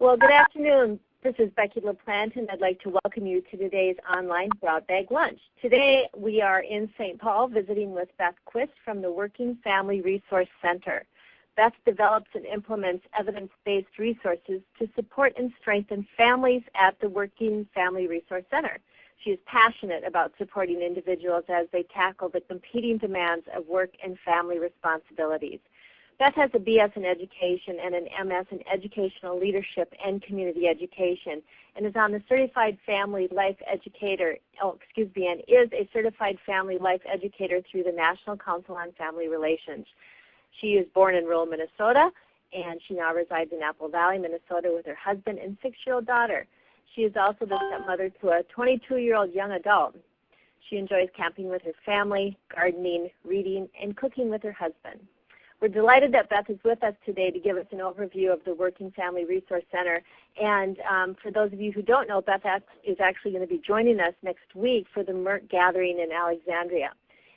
Well, good afternoon. This is Becky LaPlante, and I'd like to welcome you to today's online Broad Bag Lunch. Today we are in St. Paul visiting with Beth Quist from the Working Family Resource Center. Beth develops and implements evidence-based resources to support and strengthen families at the Working Family Resource Center. She is passionate about supporting individuals as they tackle the competing demands of work and family responsibilities. Beth has a BS in Education and an MS in Educational Leadership and Community Education, and is on the Certified Family Life Educator, and is a Certified Family Life Educator through the National Council on Family Relations. She is born in rural Minnesota, and she now resides in Apple Valley, Minnesota with her husband and 6-year-old daughter. She is also the stepmother to a 22-year-old young adult. She enjoys camping with her family, gardening, reading, and cooking with her husband. We're delighted that Beth is with us today to give us an overview of the Working Family Resource Center. And for those of you who don't know, Beth is actually going to be joining us next week for the MERT gathering in Alexandria.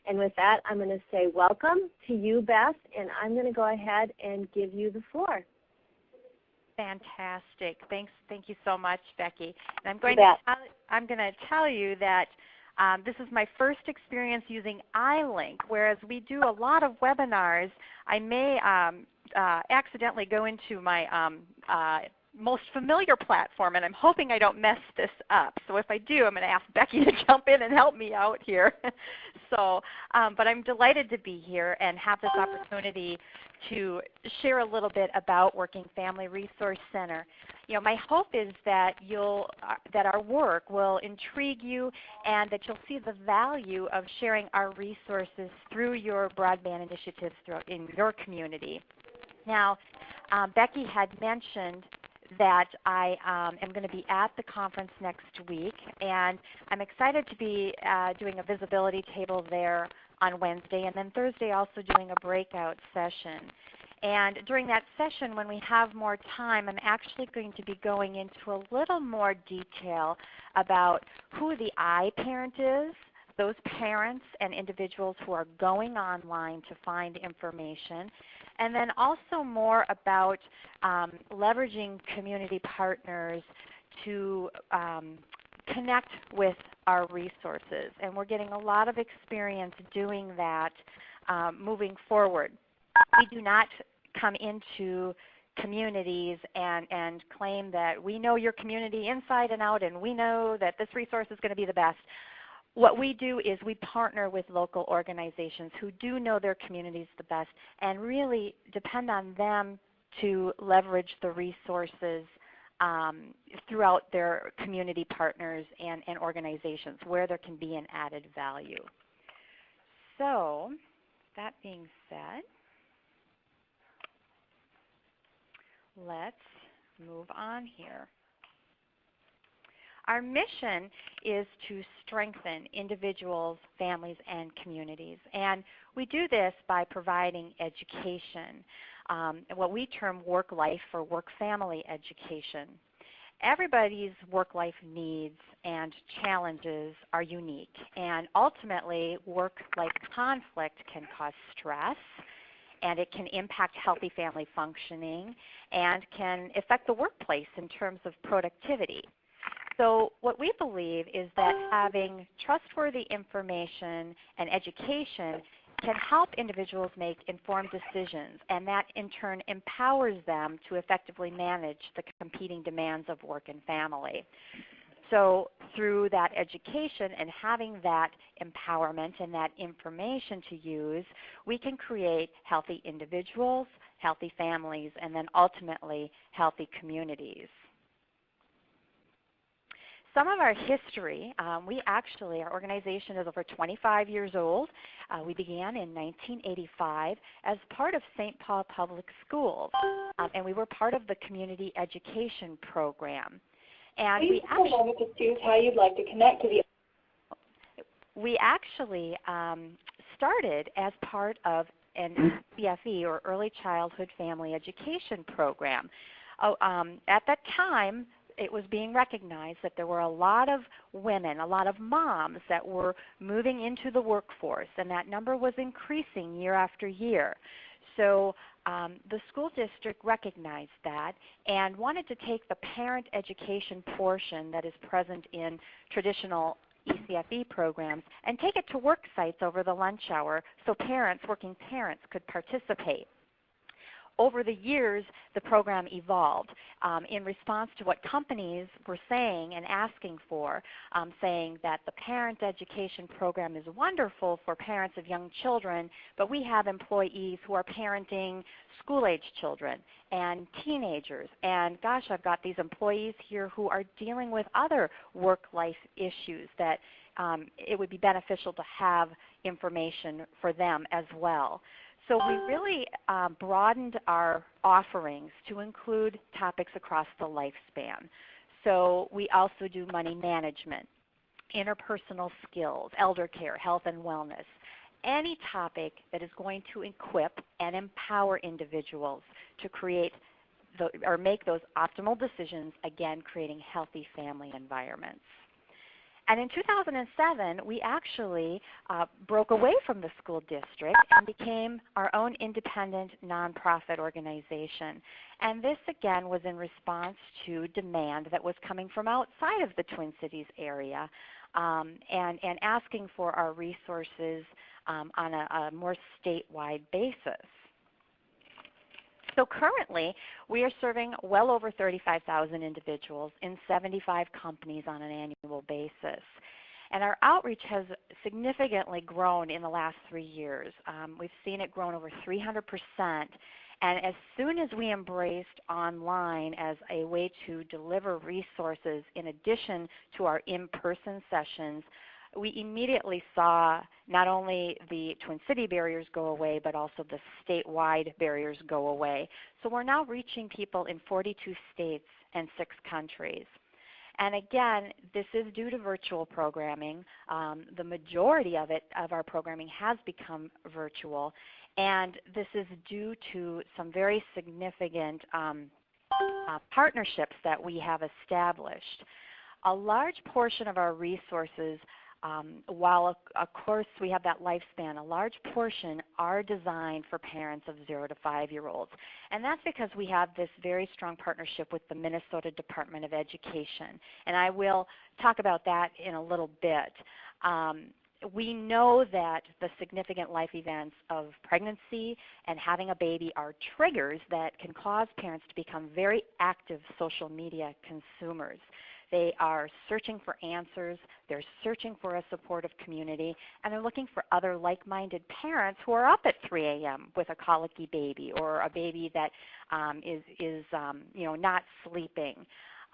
And with that, I'm going to say welcome to you, Beth, and I'm going to go ahead and give you the floor. Fantastic. Thank you so much, Becky. And I'm going to tell you that this is my first experience using iLink, whereas we do a lot of webinars. I may accidentally go into my most familiar platform, and I'm hoping I don't mess this up. So if I do, I'm going to ask Becky to jump in and help me out here. But I'm delighted to be here and have this opportunity to share a little bit about Working Family Resource Center. You know, my hope is that that our work will intrigue you and that you'll see the value of sharing our resources through your broadband initiatives in your community. Now, Becky had mentioned that I am going to be at the conference next week, and I'm excited to be doing a visibility table there on Wednesday, and then Thursday also doing a breakout session. And during that session, when we have more time, I'm actually going to be going into a little more detail about who the iParent is, those parents and individuals who are going online to find information, and then also more about leveraging community partners to connect with our resources. And we're getting a lot of experience doing that moving forward. We do not come into communities and claim that we know your community inside and out and we know that this resource is going to be the best. What we do is we partner with local organizations who do know their communities the best and really depend on them to leverage the resources throughout their community partners and organizations where there can be an added value. So that being said, let's move on here. Our mission is to strengthen individuals, families, and communities. And we do this by providing education, what we term work-life or work-family education. Everybody's work-life needs and challenges are unique, and ultimately work-life conflict can cause stress, and it can impact healthy family functioning and can affect the workplace in terms of productivity. So what we believe is that having trustworthy information and education can help individuals make informed decisions, and that in turn empowers them to effectively manage the competing demands of work and family. So through that education and having that empowerment and that information to use, we can create healthy individuals, healthy families, and then ultimately healthy communities. Some of our history, our organization is over 25 years old. We began in 1985 as part of St. Paul Public Schools, and we were part of the community education program. And please take a moment to choose how you'd like to connect to the. We actually started as part of an CFE, or Early Childhood Family Education program. At that time, it was being recognized that there were a lot of women, a lot of moms that were moving into the workforce, and that number was increasing year after year. So the school district recognized that and wanted to take the parent education portion that is present in traditional ECFE programs and take it to work sites over the lunch hour so parents, working parents, could participate. Over the years, the program evolved in response to what companies were saying and asking for, saying that the parent education program is wonderful for parents of young children, but we have employees who are parenting school-age children and teenagers. And gosh, I've got these employees here who are dealing with other work-life issues that it would be beneficial to have information for them as well. So we really broadened our offerings to include topics across the lifespan. So we also do money management, interpersonal skills, elder care, health and wellness, any topic that is going to equip and empower individuals to create or make those optimal decisions, again, creating healthy family environments. And in 2007, we actually broke away from the school district and became our own independent nonprofit organization. And this, again, was in response to demand that was coming from outside of the Twin Cities area and asking for our resources on a more statewide basis. So currently, we are serving well over 35,000 individuals in 75 companies on an annual basis. And our outreach has significantly grown in the last 3 years. We've seen it grown over 300%. And as soon as we embraced online as a way to deliver resources in addition to our in-person sessions, we immediately saw not only the Twin City barriers go away, but also the statewide barriers go away. So we're now reaching people in 42 states and 6 countries. And again, this is due to virtual programming. The majority of our programming has become virtual, and this is due to some very significant partnerships that we have established. A large portion of our resources, while of course we have that lifespan, a large portion are designed for parents of 0 to 5-year-olds. And that's because we have this very strong partnership with the Minnesota Department of Education. And I will talk about that in a little bit. We know that the significant life events of pregnancy and having a baby are triggers that can cause parents to become very active social media consumers. They are searching for answers, they're searching for a supportive community, and they're looking for other like-minded parents who are up at 3 a.m. with a colicky baby or a baby that is not sleeping.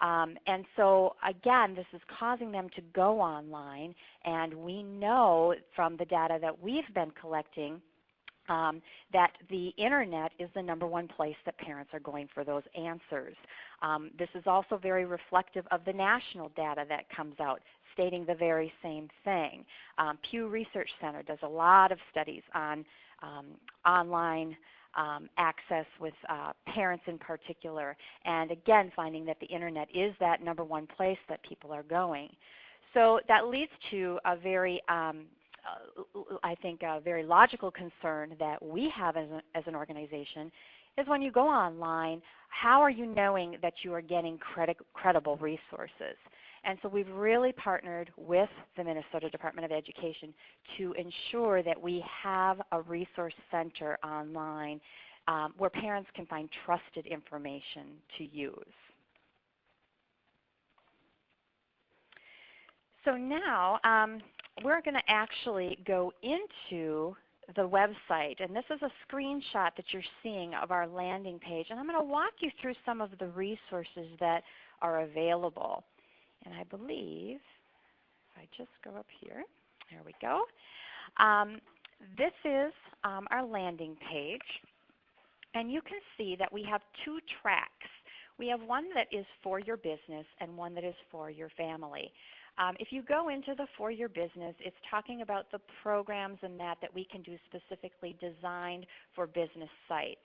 And so again, this is causing them to go online, and we know from the data that we've been collecting that the internet is the #1 place that parents are going for those answers. This is also very reflective of the national data that comes out, stating the very same thing. Pew Research Center does a lot of studies on online access with parents in particular, and again finding that the internet is that #1 place that people are going. So that leads to a very I think a very logical concern that we have as an organization is when you go online, how are you knowing that you are getting credible resources? And so we've really partnered with the Minnesota Department of Education to ensure that we have a resource center online where parents can find trusted information to use. So now we're going to actually go into the website, and this is a screenshot that you're seeing of our landing page, and I'm going to walk you through some of the resources that are available. And I believe, if I just go up here, there we go. This is our landing page, and you can see that we have 2 tracks. We have one that is for your business and one that is for your family. If you go into the For Your Business, it's talking about the programs and that we can do specifically designed for business sites.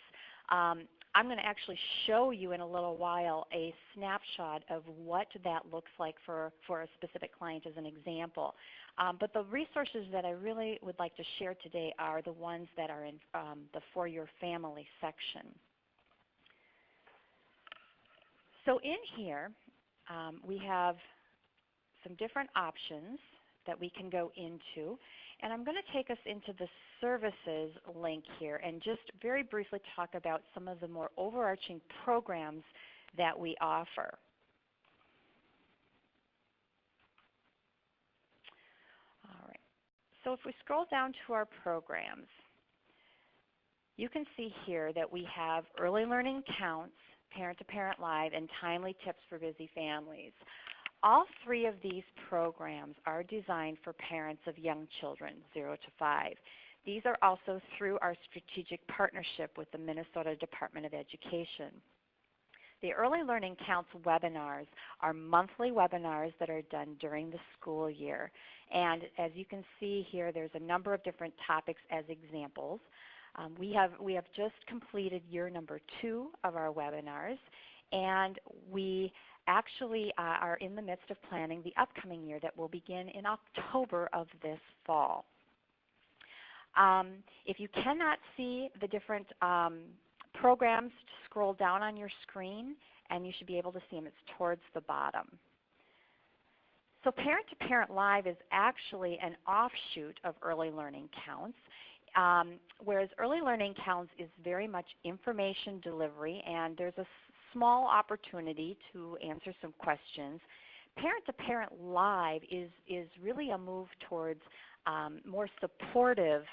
I'm going to actually show you in a little while a snapshot of what that looks like for a specific client as an example. But the resources that I really would like to share today are the ones that are in the For Your Family section. So in here, we have some different options that we can go into. And I'm going to take us into the services link here and just very briefly talk about some of the more overarching programs that we offer. All right. So if we scroll down to our programs, you can see here that we have Early Learning Counts, Parent-to-Parent Live, and Timely Tips for Busy Families. All three of these programs are designed for parents of young children, 0 to 5. These are also through our strategic partnership with the Minnesota Department of Education. The Early Learning Counts webinars are monthly webinars that are done during the school year. And as you can see here, there's a number of different topics as examples. We have just completed year number 2 of our webinars, and we actually are in the midst of planning the upcoming year that will begin in October of this fall. If you cannot see the different programs, scroll down on your screen and you should be able to see them. It's towards the bottom. So Parent-to-Parent Live is actually an offshoot of Early Learning Counts. Whereas Early Learning Counts is very much information delivery, and there's a small opportunity to answer some questions. Parent-to-Parent Live is really a move towards more supportive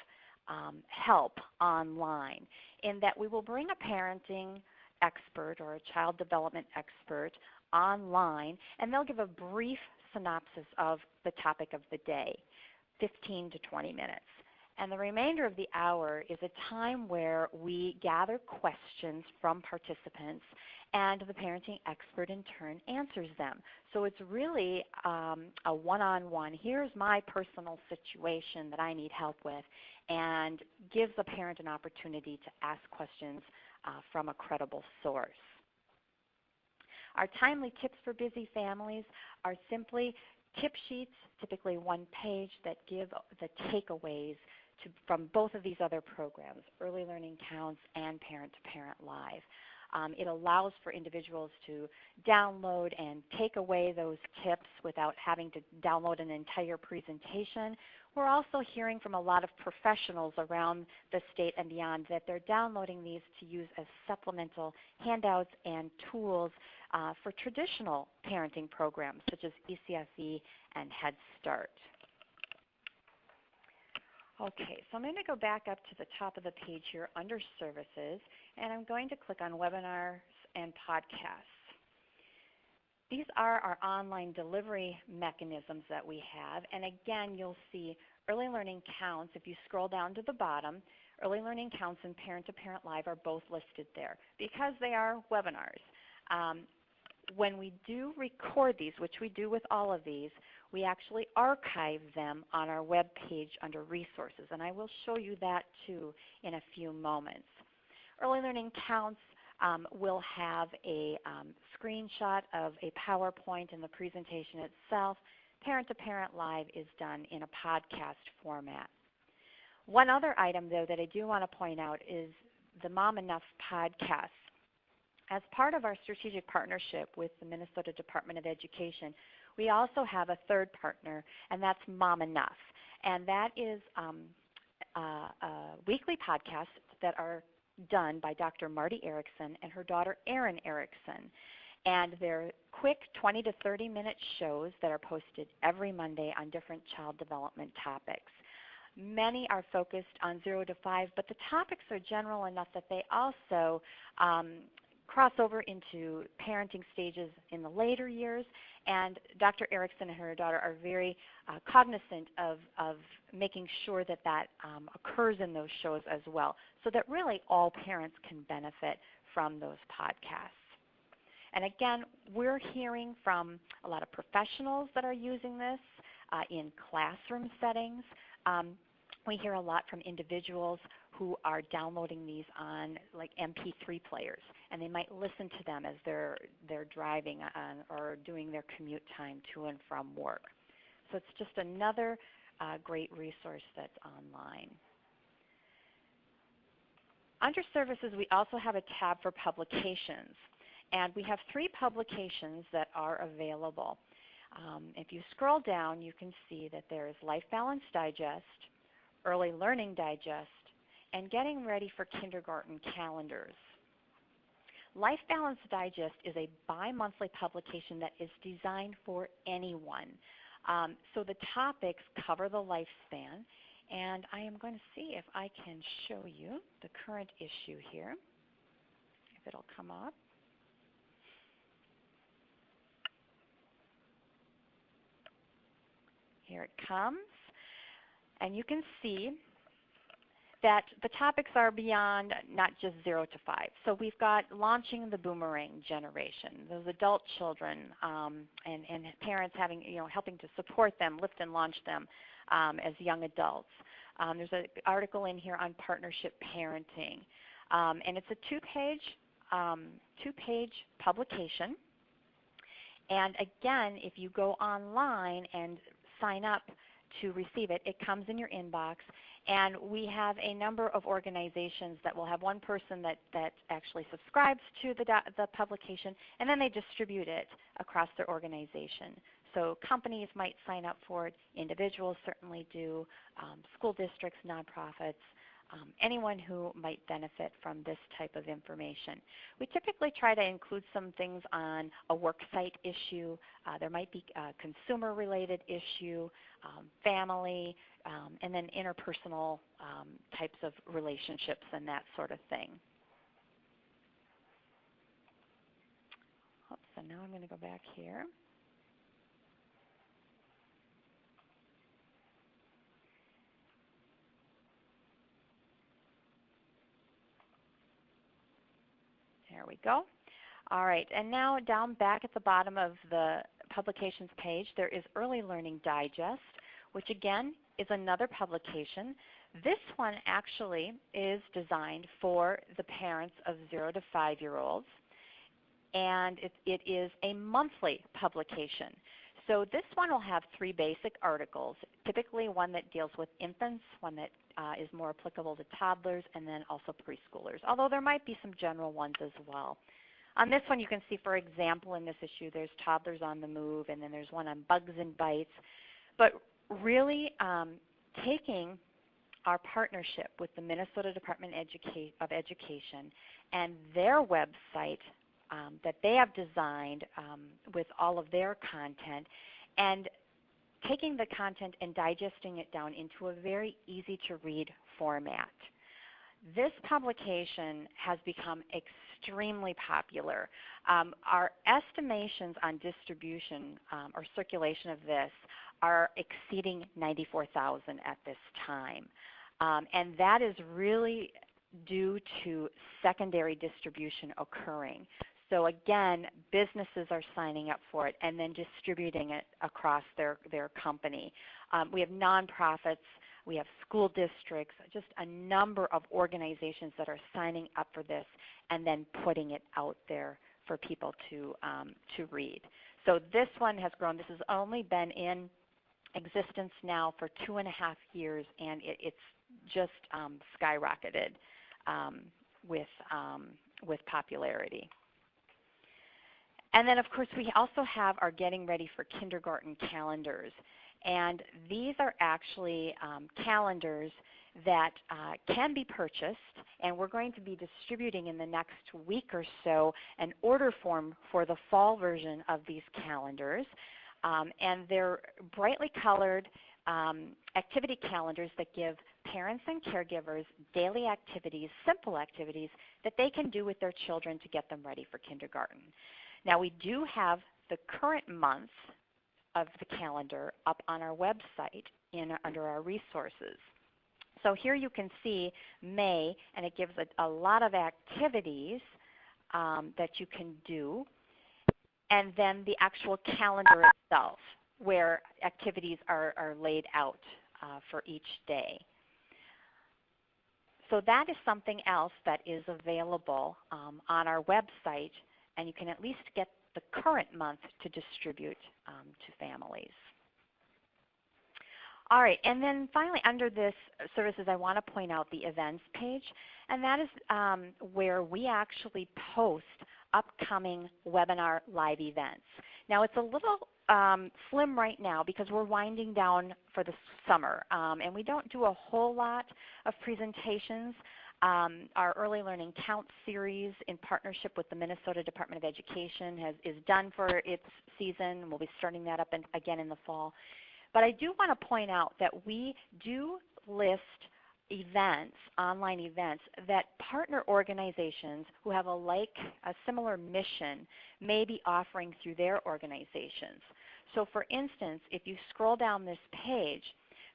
help online, in that we will bring a parenting expert or a child development expert online, and they'll give a brief synopsis of the topic of the day, 15 to 20 minutes. And the remainder of the hour is a time where we gather questions from participants, and the parenting expert in turn answers them. So it's really a one-on-one. Here's my personal situation that I need help with, and gives the parent an opportunity to ask questions from a credible source. Our Timely Tips for Busy Families are simply tip sheets, typically one page, that give the takeaways from both of these other programs, Early Learning Counts and Parent-to-Parent Live. It allows for individuals to download and take away those tips without having to download an entire presentation. We're also hearing from a lot of professionals around the state and beyond that they're downloading these to use as supplemental handouts and tools for traditional parenting programs such as ECSE and Head Start. Okay, so I'm going to go back up to the top of the page here under Services, and I'm going to click on Webinars and Podcasts. These are our online delivery mechanisms that we have, and again, you'll see Early Learning Counts. If you scroll down to the bottom, Early Learning Counts and Parent-to-Parent Live are both listed there because they are webinars. When we do record these, which we do with all of these, we actually archive them on our web page under Resources, and I will show you that too in a few moments. Early Learning Counts will have a screenshot of a PowerPoint and the presentation itself. Parent-to-Parent Live is done in a podcast format. One other item, though, that I do want to point out is the Mom Enough podcast. As part of our strategic partnership with the Minnesota Department of Education, we also have a third partner, and that's Mom Enough. And that is a weekly podcast that are done by Dr. Marty Erickson and her daughter Erin Erickson. And they're quick 20 to 30-minute shows that are posted every Monday on different child development topics. Many are focused on 0 to 5, but the topics are general enough that they also cross over into parenting stages in the later years, and Dr. Erickson and her daughter are very cognizant of making sure that that occurs in those shows as well, so that really all parents can benefit from those podcasts. And again, we're hearing from a lot of professionals that are using this in classroom settings. We hear a lot from individuals who are downloading these on like MP3 players, and they might listen to them as they're driving on, or doing their commute time to and from work. So it's just another great resource that's online. Under services, we also have a tab for publications, and we have 3 publications that are available. If you scroll down, you can see that there is Life Balance Digest, Early Learning Digest, and Getting Ready for Kindergarten calendars. Life Balance Digest is a bi-monthly publication that is designed for anyone. So the topics cover the lifespan, and I am going to see if I can show you the current issue here, if it'll come up. Here it comes, and you can see that the topics are beyond not just 0 to 5. So we've got launching the boomerang generation, those adult children, and parents having, helping to support them, lift and launch them as young adults. There's an article in here on partnership parenting, and it's a two-page publication. And again, if you go online and sign up to receive it, it comes in your inbox. And we have a number of organizations that will have one person that actually subscribes to the publication, and then they distribute it across their organization. So companies might sign up for it, individuals certainly do, school districts, nonprofits, anyone who might benefit from this type of information. We typically try to include some things on a worksite issue. There might be a consumer-related issue, family, and then interpersonal types of relationships and that sort of thing. Oops, so now I'm going to go back here. There we go. All right, and now down back at the bottom of the publications page, there is Early Learning Digest, which again is another publication. This one actually is designed for the parents of 0 to 5-year-olds, and it is a monthly publication. So this one will have 3 basic articles, typically one that deals with infants, one that is more applicable to toddlers, and then also preschoolers, although there might be some general ones as well. On this one, you can see, for example, in this issue, there's Toddlers on the Move, and then there's one on Bugs and Bites. But really taking our partnership with the Minnesota Department of Education and their website that they have designed with all of their content, and taking the content and digesting it down into a very easy-to-read format. This publication has become extremely popular. Our estimations on distribution or circulation of this are exceeding 94,000 at this time. And that is really due to secondary distribution occurring. So again, businesses are signing up for it and then distributing it across their company. We have nonprofits, we have school districts, just a number of organizations that are signing up for this and then putting it out there for people to read. So this one has grown. This has only been in existence now for 2.5 years, and it's just skyrocketed with popularity. And then, of course, we also have our Getting Ready for Kindergarten calendars. And these are actually calendars that can be purchased, and we're going to be distributing in the next week or so an order form for the fall version of these calendars. And they're brightly colored activity calendars that give parents and caregivers daily activities, simple activities that they can do with their children to get them ready for kindergarten. Now, we do have the current months of the calendar up on our website under our resources. So here you can see May, and it gives a lot of activities that you can do, and then the actual calendar itself, where activities are laid out for each day. So that is something else that is available on our website, and you can at least get the current month to distribute to families. All right, and then finally under this services, I want to point out the events page, and that is where we actually post upcoming webinar live events. Now it's a little slim right now because we're winding down for the summer, and we don't do a whole lot of presentations. Our Early Learning Count series in partnership with the Minnesota Department of Education is done for its season. We'll be starting that up again in the fall. But I do want to point out that we do list events, online events, that partner organizations who have a similar mission may be offering through their organizations. So for instance, if you scroll down this page,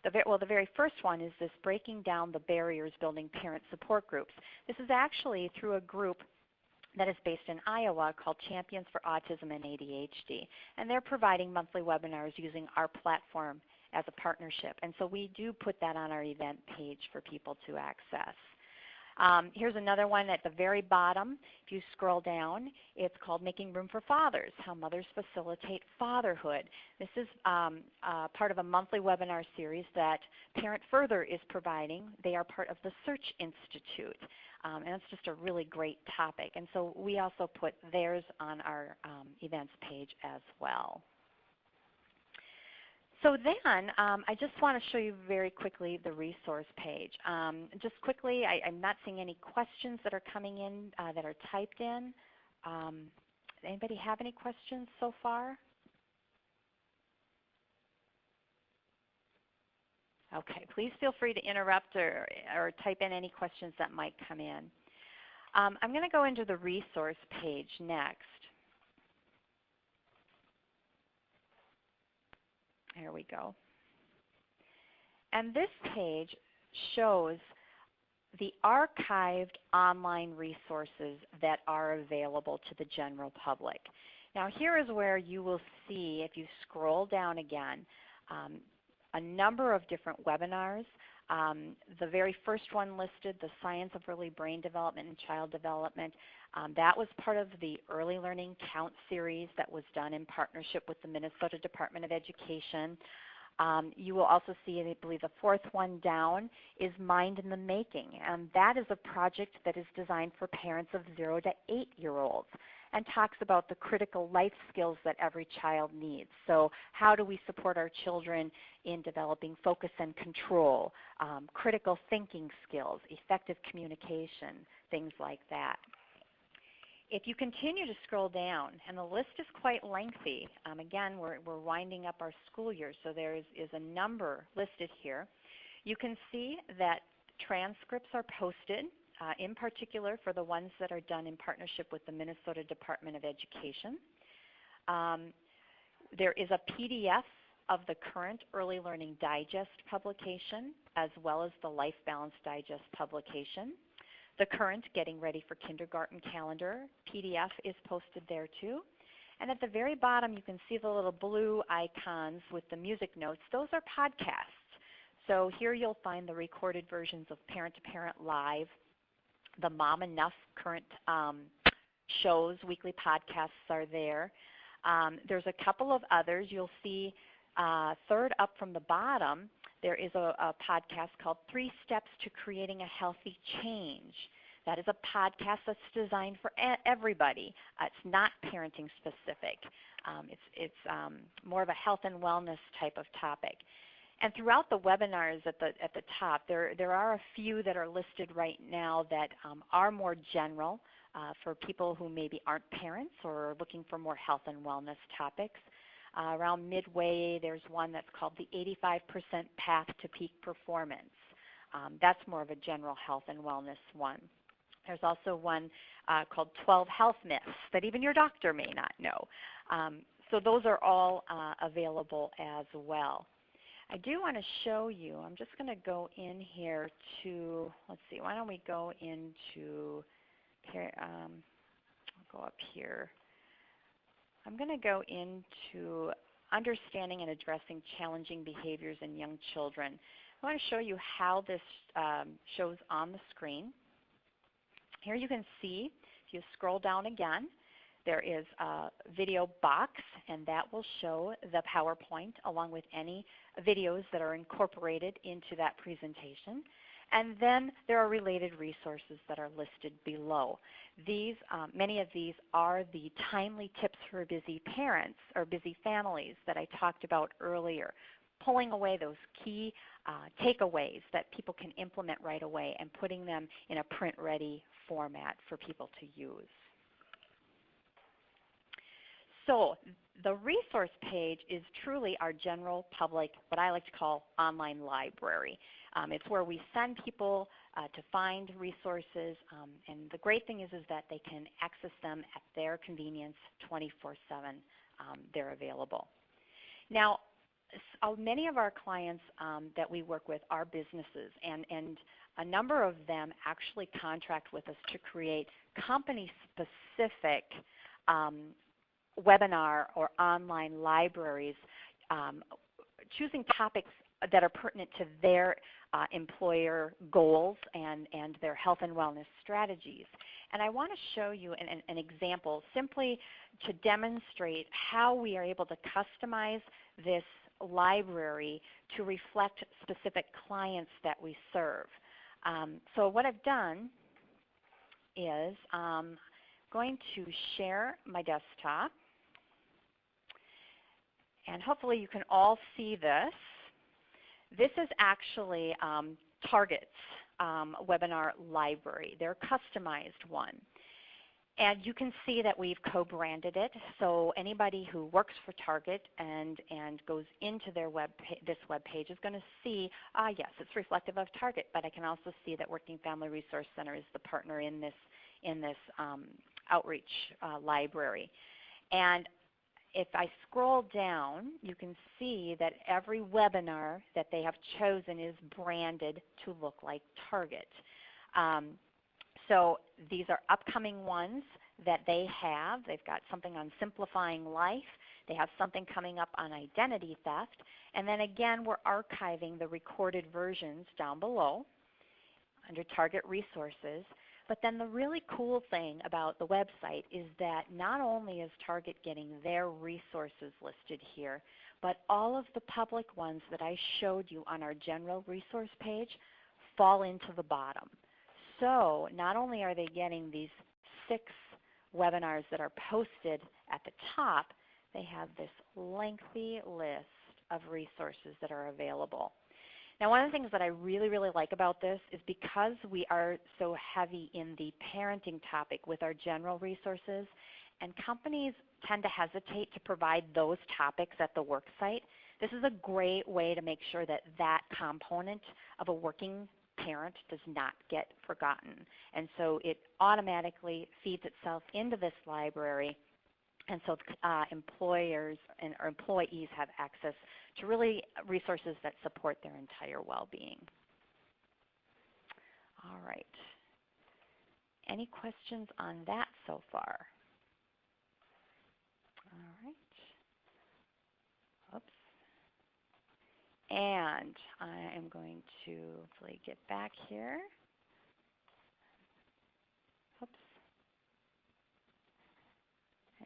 the very first one is this Breaking Down the Barriers Building Parent Support Groups. This is actually through a group that is based in Iowa called Champions for Autism and ADHD. And they're providing monthly webinars using our platform as a partnership. And so we do put that on our event page for people to access. Here's another one at the very bottom. If you scroll down, it's called Making Room for Fathers, How Mothers Facilitate Fatherhood. This is part of a monthly webinar series that Parent Further is providing. They are part of the Search Institute. And it's just a really great topic. And so we also put theirs on our events page as well. So then I just want to show you very quickly the resource page. Just quickly, I'm not seeing any questions that are coming in that are typed in. Anybody have any questions so far? Okay, please feel free to interrupt or type in any questions that might come in. I'm going to go into the resource page next. There we go. And this page shows the archived online resources that are available to the general public. Now here is where you will see, if you scroll down again, a number of different webinars. The very first one listed, the Science of Early Brain Development and Child Development, that was part of the Early Learning Count series that was done in partnership with the Minnesota Department of Education. You will also see, I believe the fourth one down is Mind in the Making, and that is a project that is designed for parents of 0 to 8-year-olds and talks about the critical life skills that every child needs. So how do we support our children in developing focus and control, critical thinking skills, effective communication, things like that. If you continue to scroll down, and the list is quite lengthy, again, we're winding up our school year, so there is a number listed here. You can see that transcripts are posted, in particular for the ones that are done in partnership with the Minnesota Department of Education. There is a PDF of the current Early Learning Digest publication, as well as the Life Balance Digest publication. The current Getting Ready for Kindergarten calendar PDF is posted there too. And at the very bottom you can see the little blue icons with the music notes. Those are podcasts. So here you'll find the recorded versions of Parent to Parent Live, the Mom Enough current shows, weekly podcasts are there. There's a couple of others. You'll see third up from the bottom, there is a podcast called 3 Steps to Creating a Healthy Change. That is a podcast that's designed for everybody. It's not parenting specific. It's more of a health and wellness type of topic. And throughout the webinars at the top, there are a few that are listed right now that are more general for people who maybe aren't parents or are looking for more health and wellness topics. Around midway, there's one that's called the 85% Path to Peak Performance. That's more of a general health and wellness one. There's also one called 12 Health Myths that even your doctor may not know. So those are all available as well. I do want to show you, I'm just going to go in here to, let's see, why don't we go into, I'll go up here. I'm going to go into understanding and addressing challenging behaviors in young children. I want to show you how this shows on the screen. Here you can see, if you scroll down again, there is a video box, and that will show the PowerPoint along with any videos that are incorporated into that presentation. And then there are related resources that are listed below. These, many of these are the timely tips for busy parents or busy families that I talked about earlier, pulling away those key takeaways that people can implement right away and putting them in a print-ready format for people to use. So the resource page is truly our general public, what I like to call online library. It's where we send people to find resources, and the great thing is that they can access them at their convenience 24/7. They're available. Now, many of our clients that we work with are businesses, and a number of them actually contract with us to create company-specific webinar or online libraries, choosing topics that are pertinent to their employer goals and their health and wellness strategies. And I want to show you an example simply to demonstrate how we are able to customize this library to reflect specific clients that we serve. So what I've done is I'm going to share my desktop, and hopefully you can all see this. This is actually Target's webinar library, their customized one. And you can see that we've co-branded it, so anybody who works for Target and goes into their this web page is going to see, yes, it's reflective of Target, but I can also see that Working Family Resource Center is the partner in this outreach library. And if I scroll down, you can see that every webinar that they have chosen is branded to look like Target. So these are upcoming ones that they have. They've got something on simplifying life. They have something coming up on identity theft. And then again, we're archiving the recorded versions down below under Target Resources. But then the really cool thing about the website is that not only is Target getting their resources listed here, but all of the public ones that I showed you on our general resource page fall into the bottom. So not only are they getting these 6 webinars that are posted at the top, they have this lengthy list of resources that are available. Now, one of the things that I really, really like about this is because we are so heavy in the parenting topic with our general resources, and companies tend to hesitate to provide those topics at the work site, this is a great way to make sure that that component of a working parent does not get forgotten. And so it automatically feeds itself into this library, and so employers or employees have access to really resources that support their entire well-being. All right. Any questions on that so far? All right. Oops. And I am going to hopefully get back here. Oops.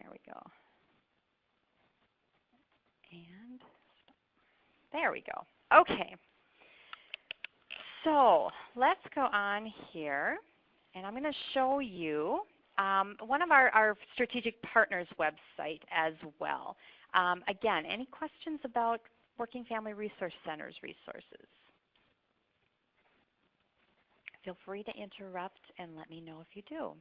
There we go. And there we go. Okay. So let's go on here, and I'm going to show you one of our strategic partners website as well. Again, any questions about Working Family Resource Center's resources? Feel free to interrupt and let me know if you do.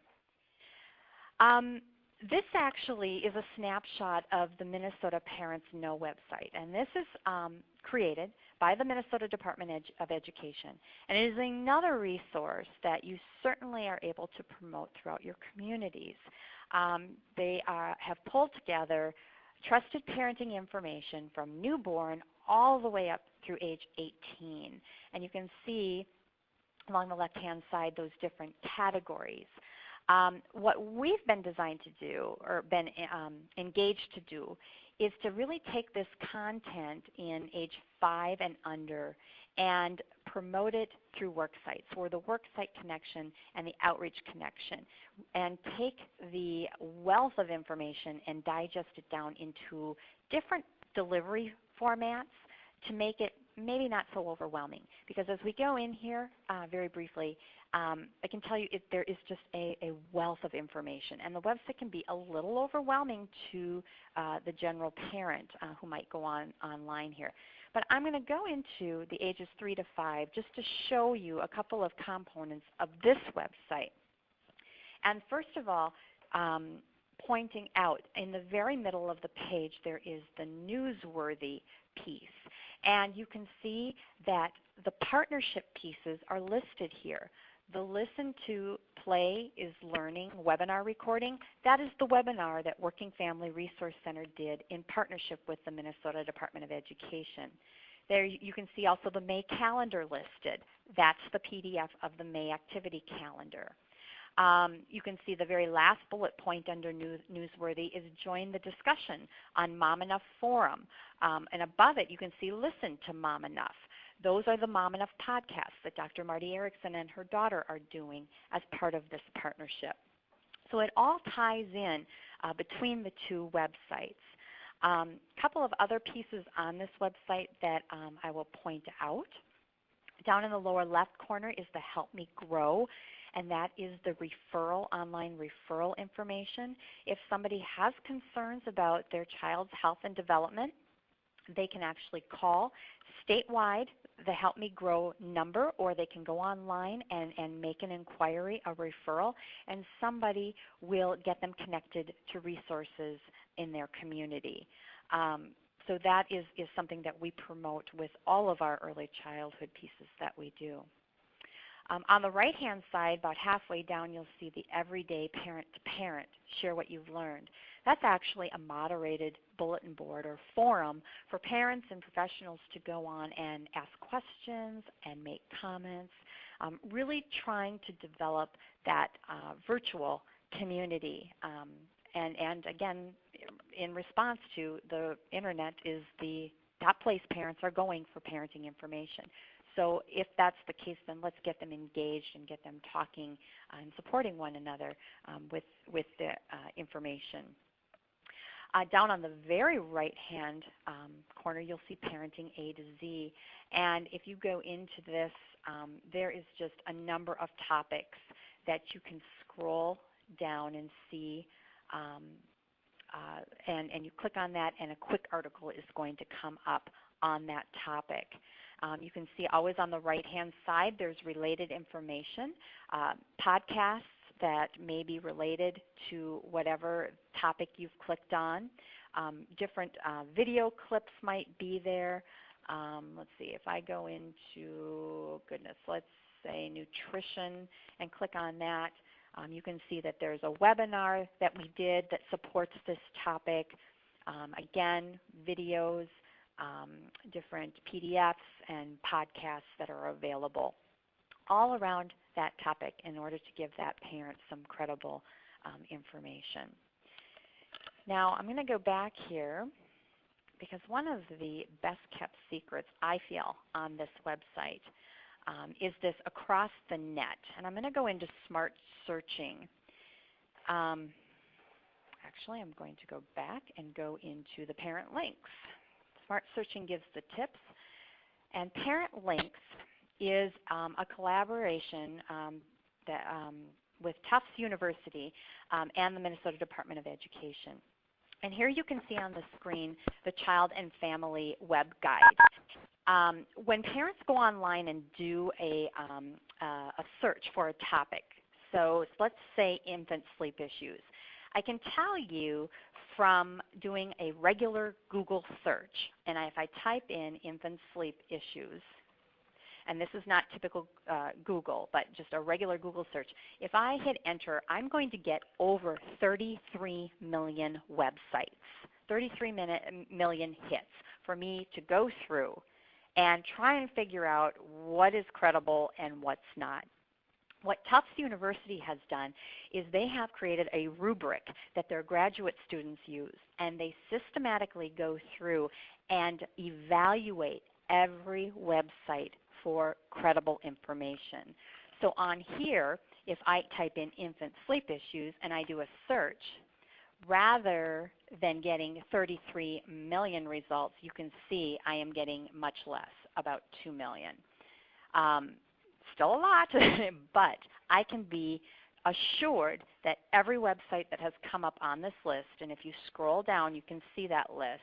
This actually is a snapshot of the Minnesota Parents Know website, and this is created by the Minnesota Department of Education, and it is another resource that you certainly are able to promote throughout your communities. They have pulled together trusted parenting information from newborn all the way up through age 18, and you can see along the left-hand side those different categories. What we've been designed to do, or been engaged to do, is to really take this content in age 5 and under and promote it through work sites, or the work site connection and the outreach connection, and take the wealth of information and digest it down into different delivery formats to make it maybe not so overwhelming. Because as we go in here, very briefly, I can tell you there is just a wealth of information, and the website can be a little overwhelming to the general parent who might go online here. But I'm going to go into the ages 3 to 5 just to show you a couple of components of this website. And first of all, pointing out in the very middle of the page there is the newsworthy piece. And you can see that the partnership pieces are listed here. The Listen to Play is Learning webinar recording. That is the webinar that Working Family Resource Center did in partnership with the Minnesota Department of Education. There you can see also the May calendar listed. That's the PDF of the May activity calendar. You can see the very last bullet point under Newsworthy is Join the Discussion on Mom Enough Forum. And above it you can see Listen to Mom Enough. Those are the Mom Enough podcasts that Dr. Marty Erickson and her daughter are doing as part of this partnership. So it all ties in between the two websites. A couple of other pieces on this website that I will point out. Down in the lower left corner is the Help Me Grow, and that is the online referral information. If somebody has concerns about their child's health and development, they can actually call statewide the Help Me Grow number, or they can go online and make an inquiry, a referral, and somebody will get them connected to resources in their community. So that is something that we promote with all of our early childhood pieces that we do. On the right-hand side, about halfway down, you'll see the Everyday Parent-to-Parent, Share What You've Learned. That's actually a moderated bulletin board or forum for parents and professionals to go on and ask questions and make comments, really trying to develop that virtual community. And again, in response to the internet is the top place parents are going for parenting information. So if that's the case, then let's get them engaged and get them talking and supporting one another with the information. Down on the very right-hand corner, you'll see Parenting A to Z. And if you go into this, there is just a number of topics that you can scroll down and see. And you click on that, and a quick article is going to come up on that topic. You can see always on the right-hand side there's related information, podcasts that may be related to whatever topic you've clicked on. Different video clips might be there. Let's see, if I go into, let's say nutrition and click on that, you can see that there's a webinar that we did that supports this topic. Again, videos, different PDFs and podcasts that are available all around that topic in order to give that parent some credible information. Now I'm going to go back here because one of the best kept secrets I feel on this website is this across the net. And I'm going to go into smart searching. Actually, I'm going to go back and go into the parent links. Smart searching gives the tips. And Parent Links is a collaboration with Tufts University and the Minnesota Department of Education. And here you can see on the screen the Child and Family Web Guide. When parents go online and do a search for a topic, so let's say infant sleep issues, I can tell you from doing a regular Google search, and if I type in infant sleep issues, and this is not typical Google, but just a regular Google search, if I hit enter, I'm going to get over 33 million websites, 33 million hits for me to go through and try and figure out what is credible and what's not. What Tufts University has done is they have created a rubric that their graduate students use, and they systematically go through and evaluate every website for credible information. So on here, if I type in infant sleep issues and I do a search, rather than getting 33 million results, you can see I am getting much less, about 2 million. Still a lot, but I can be assured that every website that has come up on this list, and if you scroll down you can see that list,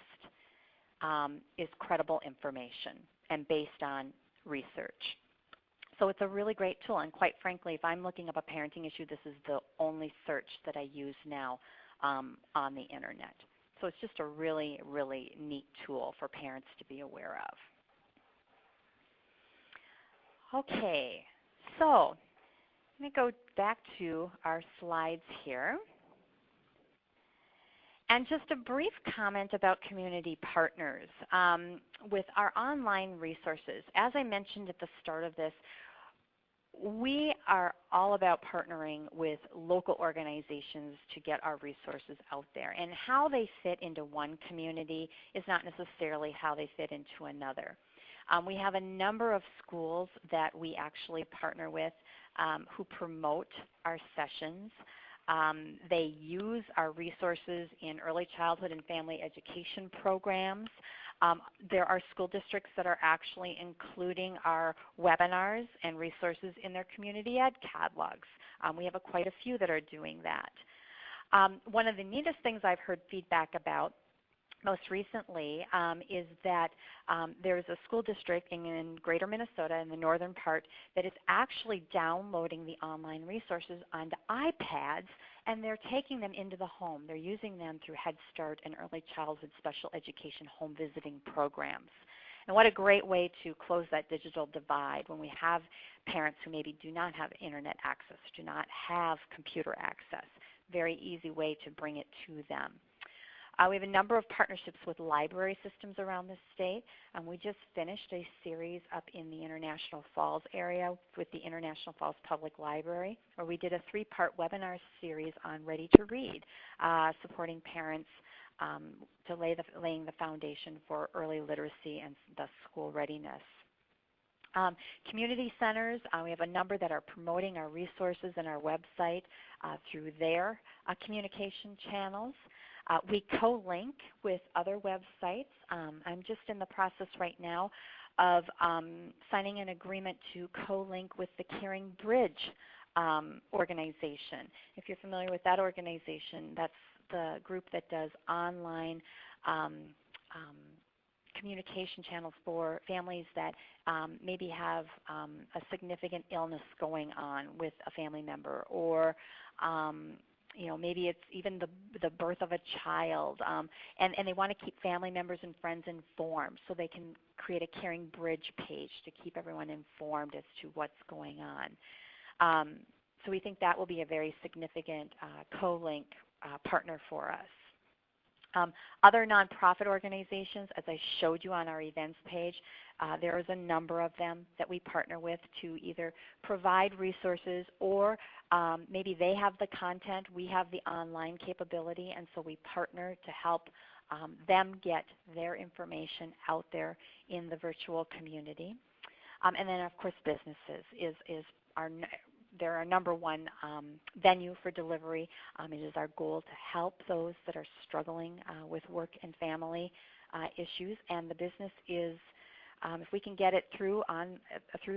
is credible information and based on research. So it's a really great tool, and quite frankly, if I'm looking up a parenting issue, this is the only search that I use now on the internet. So it's just a really, really neat tool for parents to be aware of. Okay, so let me go back to our slides here. And just a brief comment about community partners with our online resources. As I mentioned at the start of this, we are all about partnering with local organizations to get our resources out there. And how they fit into one community is not necessarily how they fit into another. We have a number of schools that we actually partner with who promote our sessions. They use our resources in early childhood and family education programs. There are school districts that are actually including our webinars and resources in their community ed catalogs. We have quite a few that are doing that. One of the neatest things I've heard feedback about most recently is that there's a school district in greater Minnesota in the northern part that is actually downloading the online resources onto iPads, and they're taking them into the home. They're using them through Head Start and early childhood special education home visiting programs. And what a great way to close that digital divide when we have parents who maybe do not have internet access, do not have computer access. Very easy way to bring it to them. We have a number of partnerships with library systems around the state. We just finished a series up in the International Falls area with the International Falls Public Library, where we did a 3-part webinar series on Ready to Read, supporting parents to laying the foundation for early literacy and thus school readiness. Community centers, we have a number that are promoting our resources and our website through their communication channels. We co-link with other websites. I'm just in the process right now of signing an agreement to co-link with the Caring Bridge organization. If you're familiar with that organization, that's the group that does online communication channels for families that maybe have a significant illness going on with a family member, or maybe it's even the birth of a child, and they want to keep family members and friends informed, so they can create a Caring Bridge page to keep everyone informed as to what's going on. So we think that will be a very significant co-link partner for us. Other nonprofit organizations, as I showed you on our events page, there is a number of them that we partner with to either provide resources, or maybe they have the content, we have the online capability, and so we partner to help them get their information out there in the virtual community. And then of course businesses they're our number one venue for delivery. It is our goal to help those that are struggling with work and family issues, and the business is, if we can get it through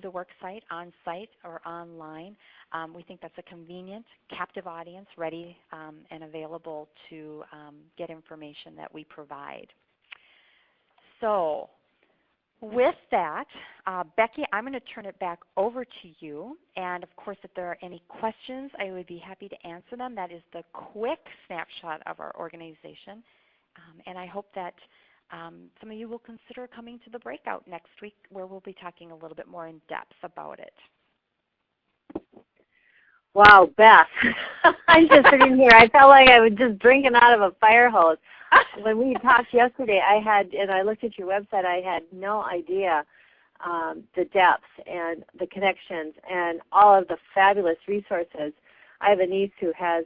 the work site, on site, or online, we think that's a convenient, captive audience ready and available to get information that we provide. So with that, Becky, I'm going to turn it back over to you. And of course, if there are any questions, I would be happy to answer them. That is the quick snapshot of our organization. And I hope that some of you will consider coming to the breakout next week, where we'll be talking a little bit more in depth about it. Wow, Beth. I'm just sitting here. I felt like I was just drinking out of a fire hose. When we talked yesterday, and I looked at your website, I had no idea the depth and the connections and all of the fabulous resources. I have a niece who has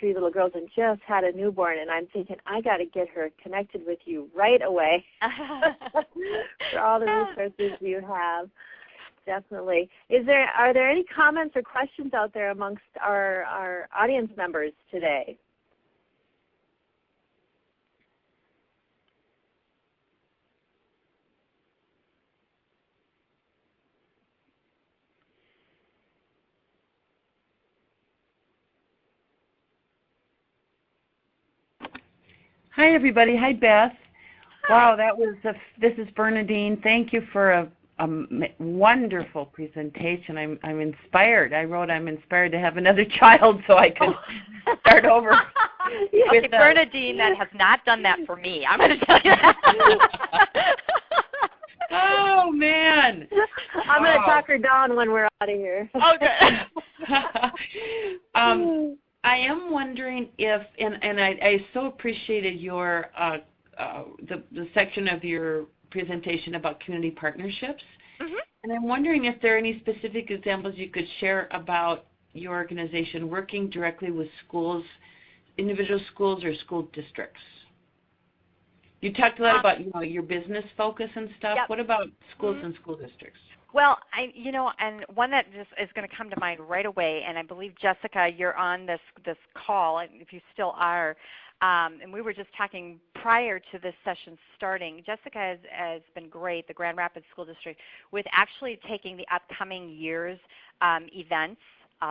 3 little girls and just had a newborn, and I'm thinking, I got to get her connected with you right away for all the resources you have. Definitely. Are there any comments or questions out there amongst our audience members today? Hi, everybody. Hi, Beth. Wow, this is Bernadine. Thank you for a wonderful presentation. I'm inspired. I wrote I'm inspired to have another child so I can start over. Okay, Bernadine, that has not done that for me. I'm going to tell you that. Oh, man. I'm going to talk her down when we're out of here. Okay. I am wondering if, and I so appreciated your the section of your presentation about community partnerships, and I'm wondering if there are any specific examples you could share about your organization working directly with schools, individual schools or school districts. You talked a lot about your business focus and stuff. Yep. What about schools and school districts? Well, and one that just is going to come to mind right away, and I believe, Jessica, you're on this call, and if you still are, and we were just talking prior to this session starting. Jessica has been great, the Grand Rapids School District, with actually taking the upcoming year's events,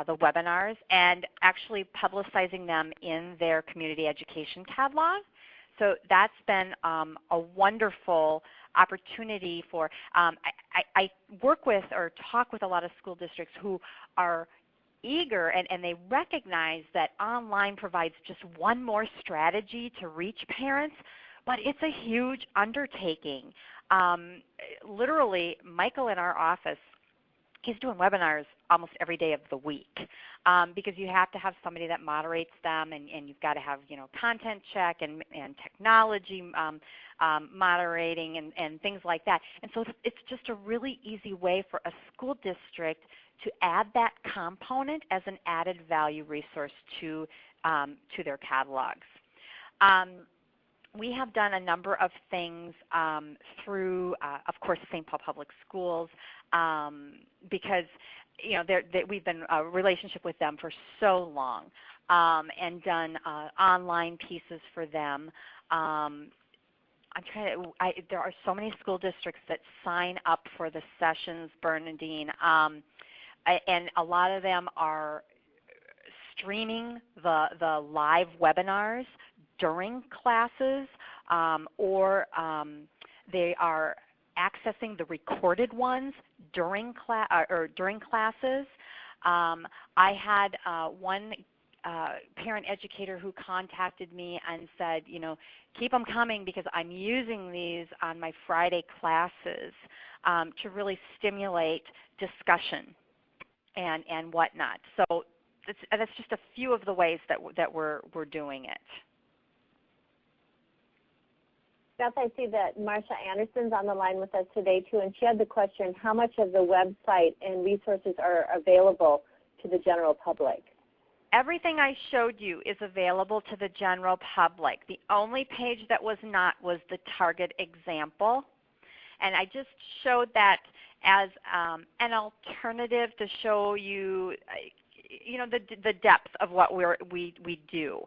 the webinars, and actually publicizing them in their community education catalog. So that's been a wonderful opportunity for, I work with or talk with a lot of school districts who are eager and they recognize that online provides just one more strategy to reach parents, but it's a huge undertaking. Literally, Michael in our office, he's doing webinars almost every day of the week because you have to have somebody that moderates them, and you've got to have content check and technology moderating and things like that. And so it's just a really easy way for a school district to add that component as an added value resource to their catalogs. We have done a number of things through, of course, St. Paul Public Schools, because we've been a relationship with them for so long, and done online pieces for them. There are so many school districts that sign up for the sessions, Bernadine, and a lot of them are streaming the live webinars during classes, or they are accessing the recorded ones during classes. I had one parent educator who contacted me and said, keep them coming because I'm using these on my Friday classes to really stimulate discussion and whatnot. So that's just a few of the ways that we're doing it. Beth, I see that Marsha Anderson's on the line with us today too, and she had the question, how much of the website and resources are available to the general public? Everything I showed you is available to the general public. The only page that was not was the target example, and I just showed that as an alternative to show you, the depth of what we do.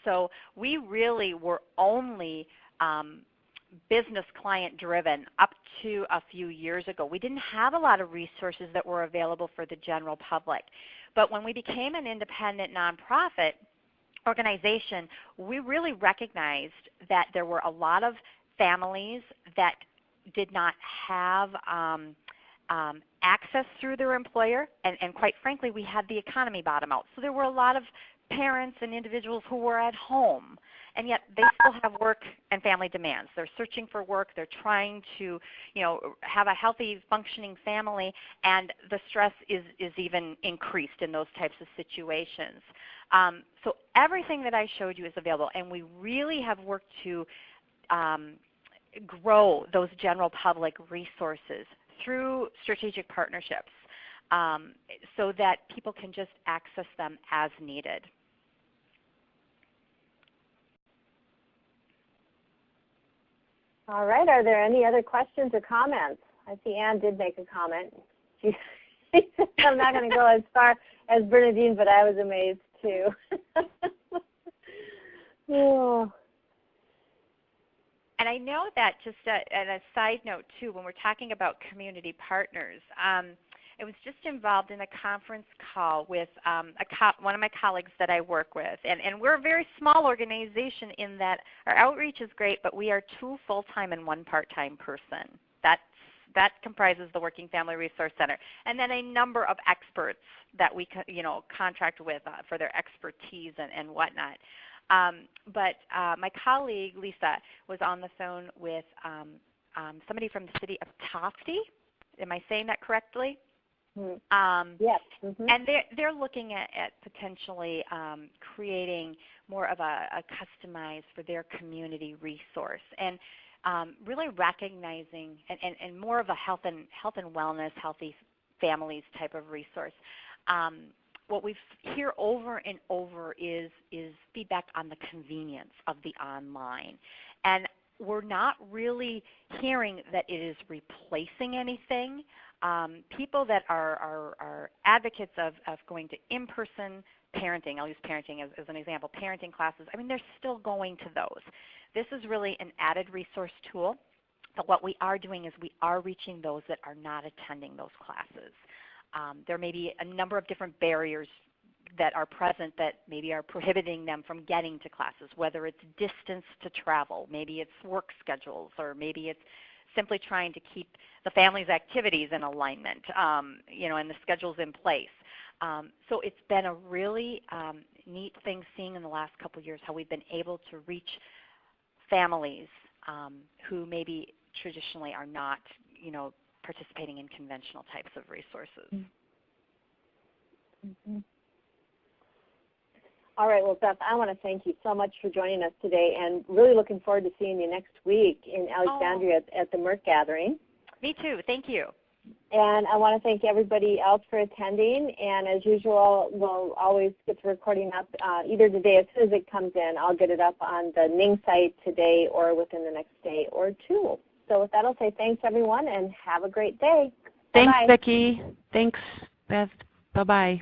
So we really were only business client driven up to a few years ago. We didn't have a lot of resources that were available for the general public. But when we became an independent nonprofit organization, we really recognized that there were a lot of families that did not have access through their employer, and quite frankly, we had the economy bottom out. So there were a lot of parents and individuals who were at home, and yet they still have work and family demands. They're searching for work. They're trying to, have a healthy, functioning family, and the stress is even increased in those types of situations. So everything that I showed you is available, and we really have worked to grow those general public resources through strategic partnerships so that people can just access them as needed. All right. Are there any other questions or comments? I see Ann did make a comment. She said, I'm not going to go as far as Bernadine, but I was amazed too. Oh. And I know that just at a side note too, when we're talking about community partners, I was just involved in a conference call with one of my colleagues that I work with. And we're a very small organization in that our outreach is great, but we are 2 full-time and 1 part-time person. That comprises the Working Family Resource Center. And then a number of experts that we contract with for their expertise and whatnot. But my colleague, Lisa, was on the phone with somebody from the city of Tofte. Am I saying that correctly? Yes. Mm-hmm. And they're looking at potentially creating more of a customized for their community resource, and really recognizing and more of a health and wellness, healthy families type of resource. What we hear over and over is feedback on the convenience of the online. And we're not really hearing that it is replacing anything. People that are advocates of going to in-person parenting, I'll use parenting as an example, parenting classes, I mean, they're still going to those. This is really an added resource tool, but what we are doing is we are reaching those that are not attending those classes. There may be a number of different barriers that are present that maybe are prohibiting them from getting to classes, whether it's distance to travel, maybe it's work schedules, or maybe it's simply trying to keep the family's activities in alignment, and the schedules in place. So it's been a really neat thing seeing in the last couple of years how we've been able to reach families who maybe traditionally are not, participating in conventional types of resources. Mm-hmm. All right, well, Beth, I want to thank you so much for joining us today, and really looking forward to seeing you next week in Alexandria at the MERC gathering. Me too. Thank you. And I want to thank everybody else for attending. And as usual, we'll always get the recording up either today as soon as it comes in. I'll get it up on the Ning site today or within the next day or 2. So with that, I'll say thanks, everyone, and have a great day. Thanks, Bye-bye. Becky. Thanks, Beth. Bye-bye.